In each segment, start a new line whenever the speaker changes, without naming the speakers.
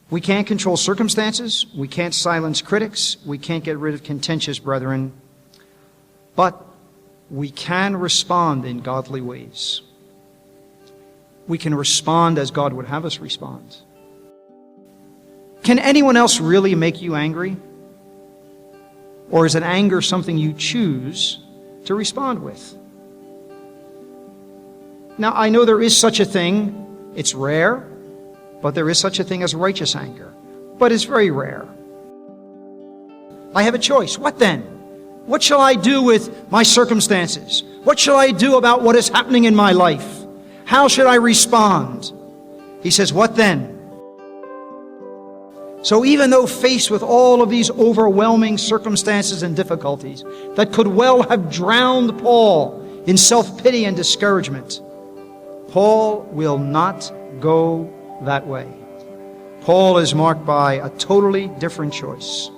We can't control circumstances. We can't silence critics. We can't get rid of contentious brethren. But we can respond in godly ways. We can respond as God would have us respond. Can anyone else really make you angry? Or is an anger something you choose to respond with? Now, I know there is such a thing. It's rare, but there is such a thing as righteous anger. But it's very rare. I have a choice. What then? What shall I do with my circumstances? What shall I do about what is happening in my life? How should I respond? He says, what then? So even though faced with all of these overwhelming circumstances and difficulties that could well have drowned Paul in self-pity and discouragement, Paul will not go that way. Paul is marked by a totally different choice.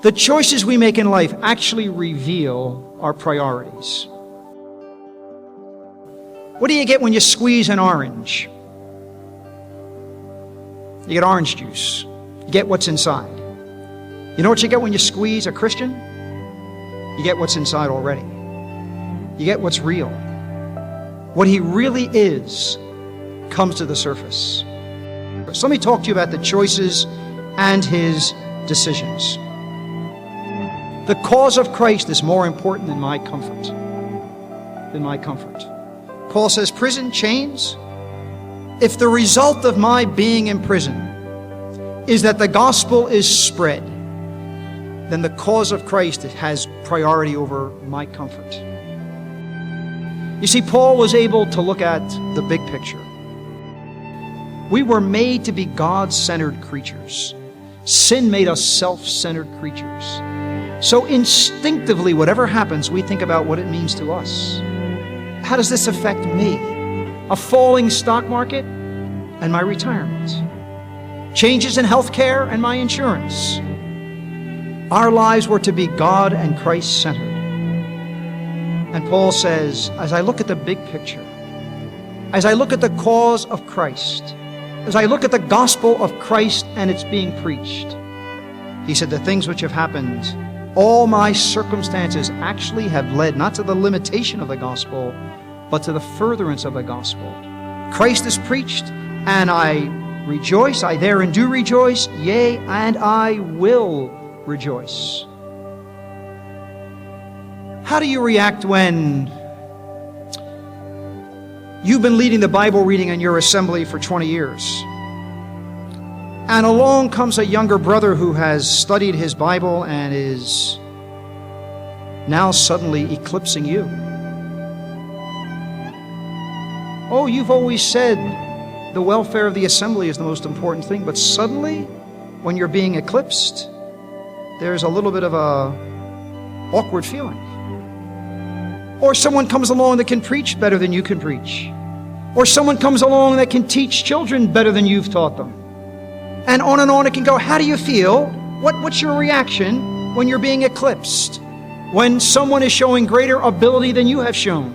The choices we make in life actually reveal our priorities. What do you get when you squeeze an orange? You get orange juice. You get what's inside. You know what you get when you squeeze a Christian? You get what's inside already. You get what's real. What he really is comes to the surface. So let me talk to you about the choices and his decisions. The cause of Christ is more important than my comfort. Paul says, prison, chains. If the result of my being in prison is that the gospel is spread, then the cause of Christ has priority over my comfort. You see, Paul was able to look at the big picture. We were made to be God-centered creatures. Sin made us self-centered creatures. So instinctively, whatever happens, we think about what it means to us. How does this affect me? A falling stock market and my retirement. Changes in health care and my insurance. Our lives were to be God and Christ-centered. And Paul says, as I look at the big picture, as I look at the cause of Christ, as I look at the gospel of Christ and it's being preached, he said, the things which have happened, all my circumstances actually have led not to the limitation of the gospel, but to the furtherance of the gospel. Christ is preached, and I rejoice, I therein do rejoice, yea, and I will rejoice. How do you react when you've been leading the Bible reading in your assembly for 20 years, and along comes a younger brother who has studied his Bible and is now suddenly eclipsing you? Oh, you've always said the welfare of the assembly is the most important thing, but suddenly, when you're being eclipsed, there's a little bit of a awkward feeling. Or someone comes along that can preach better than you can preach. Or someone comes along that can teach children better than you've taught them. And on it can go. How do you feel? What's your reaction when you're being eclipsed? When someone is showing greater ability than you have shown?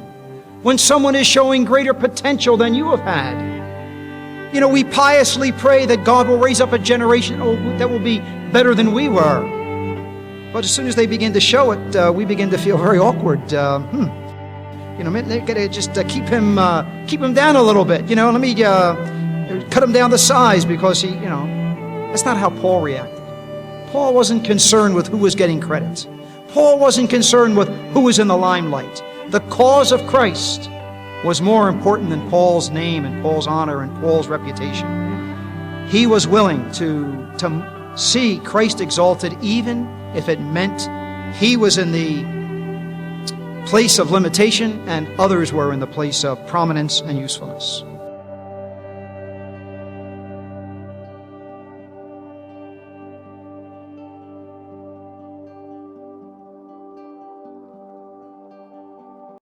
When someone is showing greater potential than you have had? You know, we piously pray that God will raise up a generation that will be better than we were. But as soon as they begin to show it, we begin to feel very awkward. You know, they gotta just keep him down a little bit. You know, let me cut him down to size because he, you know, that's not how Paul reacted. Paul wasn't concerned with who was getting credit. Paul wasn't concerned with who was in the limelight. The cause of Christ was more important than Paul's name and Paul's honor and Paul's reputation. He was willing to see Christ exalted even if it meant he was in the place of limitation and others were in the place of prominence and usefulness.